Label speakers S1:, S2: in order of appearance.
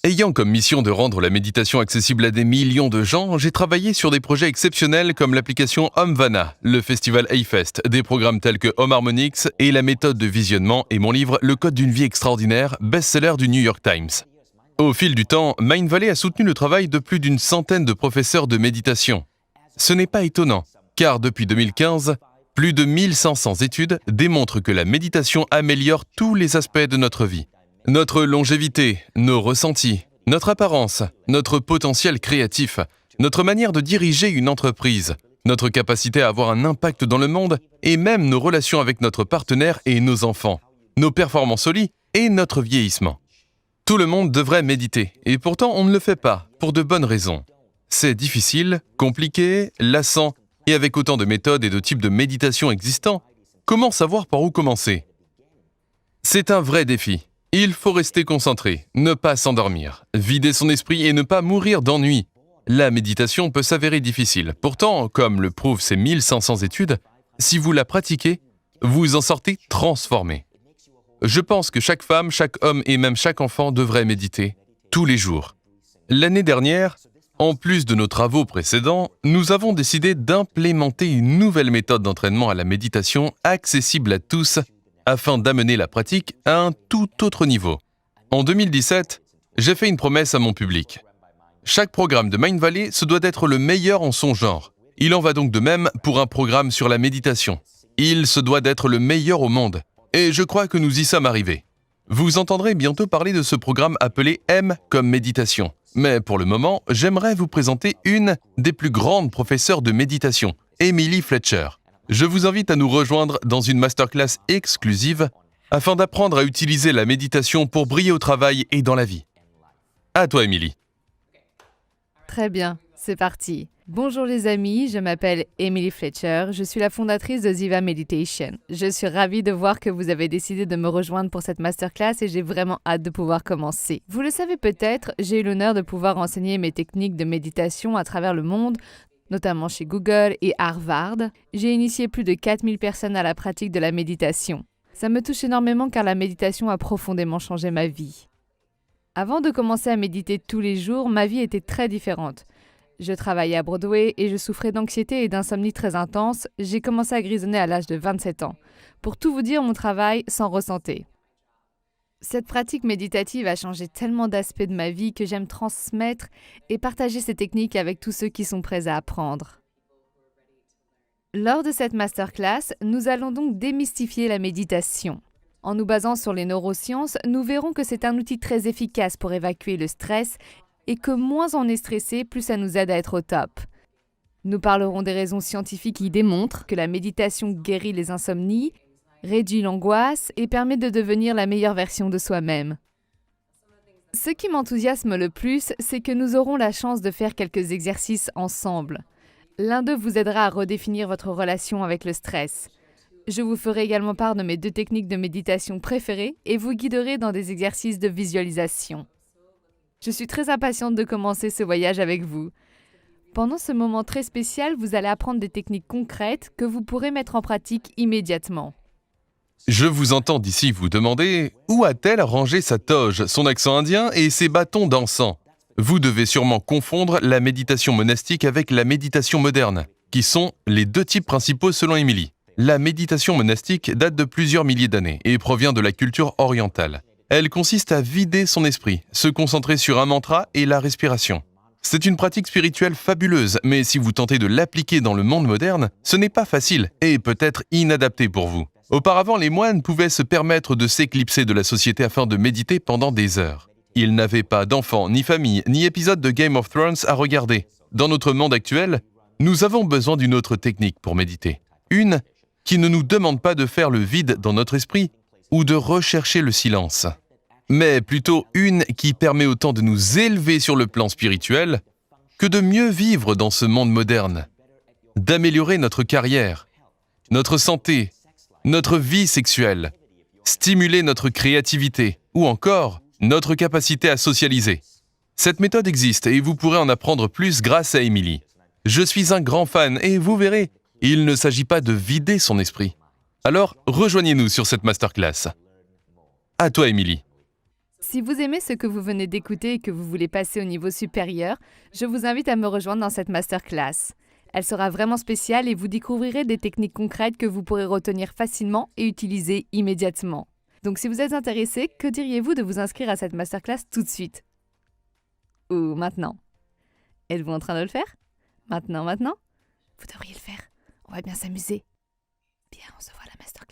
S1: Ayant comme mission de rendre la méditation accessible à des millions de gens, j'ai travaillé sur des projets exceptionnels comme l'application Omvana, le festival A-Fest, des programmes tels que Home Harmonics et la méthode de visionnement et mon livre Le Code d'une vie extraordinaire, best-seller du New York Times. Au fil du temps, Mindvalley a soutenu le travail de plus d'une centaine de professeurs de méditation. Ce n'est pas étonnant, car depuis 2015, plus de 1500 études démontrent que la méditation améliore tous les aspects de notre vie. Notre longévité, nos ressentis, notre apparence, notre potentiel créatif, notre manière de diriger une entreprise, notre capacité à avoir un impact dans le monde et même nos relations avec notre partenaire et nos enfants, nos performances au lit et notre vieillissement. Tout le monde devrait méditer et pourtant on ne le fait pas, pour de bonnes raisons. C'est difficile, compliqué, lassant et avec autant de méthodes et de types de méditation existants, comment savoir par où commencer ? C'est un vrai défi. Il faut rester concentré, ne pas s'endormir, vider son esprit et ne pas mourir d'ennui. La méditation peut s'avérer difficile. Pourtant, comme le prouvent ces 1500 études, si vous la pratiquez, vous en sortez transformé. Je pense que chaque femme, chaque homme et même chaque enfant devrait méditer tous les jours. L'année dernière, en plus de nos travaux précédents, nous avons décidé d'implémenter une nouvelle méthode d'entraînement à la méditation accessible à tous afin d'amener la pratique à un tout autre niveau. En 2017, j'ai fait une promesse à mon public. Chaque programme de Mindvalley se doit d'être le meilleur en son genre. Il en va donc de même pour un programme sur la méditation. Il se doit d'être le meilleur au monde. Et je crois que nous y sommes arrivés. Vous entendrez bientôt parler de ce programme appelé M comme méditation. Mais pour le moment, j'aimerais vous présenter une des plus grandes professeurs de méditation, Emily Fletcher. Je vous invite à nous rejoindre dans une masterclass exclusive afin d'apprendre à utiliser la méditation pour briller au travail et dans la vie. À toi, Emily.
S2: Très bien, c'est parti. Bonjour les amis, je m'appelle Emily Fletcher, je suis la fondatrice de Ziva Meditation. Je suis ravie de voir que vous avez décidé de me rejoindre pour cette masterclass et j'ai vraiment hâte de pouvoir commencer. Vous le savez peut-être, j'ai eu l'honneur de pouvoir enseigner mes techniques de méditation à travers le monde, notamment chez Google et Harvard. J'ai initié plus de 4000 personnes à la pratique de la méditation. Ça me touche énormément car la méditation a profondément changé ma vie. Avant de commencer à méditer tous les jours, ma vie était très différente. Je travaillais à Broadway et je souffrais d'anxiété et d'insomnie très intense. J'ai commencé à grisonner à l'âge de 27 ans. Pour tout vous dire, mon travail s'en ressentait. Cette pratique méditative a changé tellement d'aspects de ma vie que j'aime transmettre et partager ces techniques avec tous ceux qui sont prêts à apprendre. Lors de cette masterclass, nous allons donc démystifier la méditation. En nous basant sur les neurosciences, nous verrons que c'est un outil très efficace pour évacuer le stress et que moins on est stressé, plus ça nous aide à être au top. Nous parlerons des raisons scientifiques qui démontrent que la méditation guérit les insomnies, réduit l'angoisse et permet de devenir la meilleure version de soi-même. Ce qui m'enthousiasme le plus, c'est que nous aurons la chance de faire quelques exercices ensemble. L'un d'eux vous aidera à redéfinir votre relation avec le stress. Je vous ferai également part de mes 2 techniques de méditation préférées et vous guiderai dans des exercices de visualisation. Je suis très impatiente de commencer ce voyage avec vous. Pendant ce moment très spécial, vous allez apprendre des techniques concrètes que vous pourrez mettre en pratique immédiatement.
S1: Je vous entends d'ici vous demander « Où a-t-elle rangé sa toge, son accent indien et ses bâtons d'encens ?» Vous devez sûrement confondre la méditation monastique avec la méditation moderne, qui sont les 2 types principaux selon Emily. La méditation monastique date de plusieurs milliers d'années et provient de la culture orientale. Elle consiste à vider son esprit, se concentrer sur un mantra et la respiration. C'est une pratique spirituelle fabuleuse, mais si vous tentez de l'appliquer dans le monde moderne, ce n'est pas facile et peut-être inadapté pour vous. Auparavant, les moines pouvaient se permettre de s'éclipser de la société afin de méditer pendant des heures. Ils n'avaient pas d'enfants, ni famille, ni épisode de Game of Thrones à regarder. Dans notre monde actuel, nous avons besoin d'une autre technique pour méditer. Une qui ne nous demande pas de faire le vide dans notre esprit ou de rechercher le silence, mais plutôt une qui permet autant de nous élever sur le plan spirituel que de mieux vivre dans ce monde moderne, d'améliorer notre carrière, notre santé, notre vie sexuelle, stimuler notre créativité ou encore notre capacité à socialiser. Cette méthode existe et vous pourrez en apprendre plus grâce à Emily. Je suis un grand fan et vous verrez, il ne s'agit pas de vider son esprit. Alors, rejoignez-nous sur cette masterclass. À toi, Emily.
S2: Si vous aimez ce que vous venez d'écouter et que vous voulez passer au niveau supérieur, je vous invite à me rejoindre dans cette masterclass. Elle sera vraiment spéciale et vous découvrirez des techniques concrètes que vous pourrez retenir facilement et utiliser immédiatement. Donc si vous êtes intéressé, que diriez-vous de vous inscrire à cette masterclass tout de suite? Ou maintenant? Êtes-vous en train de le faire? Maintenant? Vous devriez le faire. On va bien s'amuser. Bien, on se voit à la masterclass.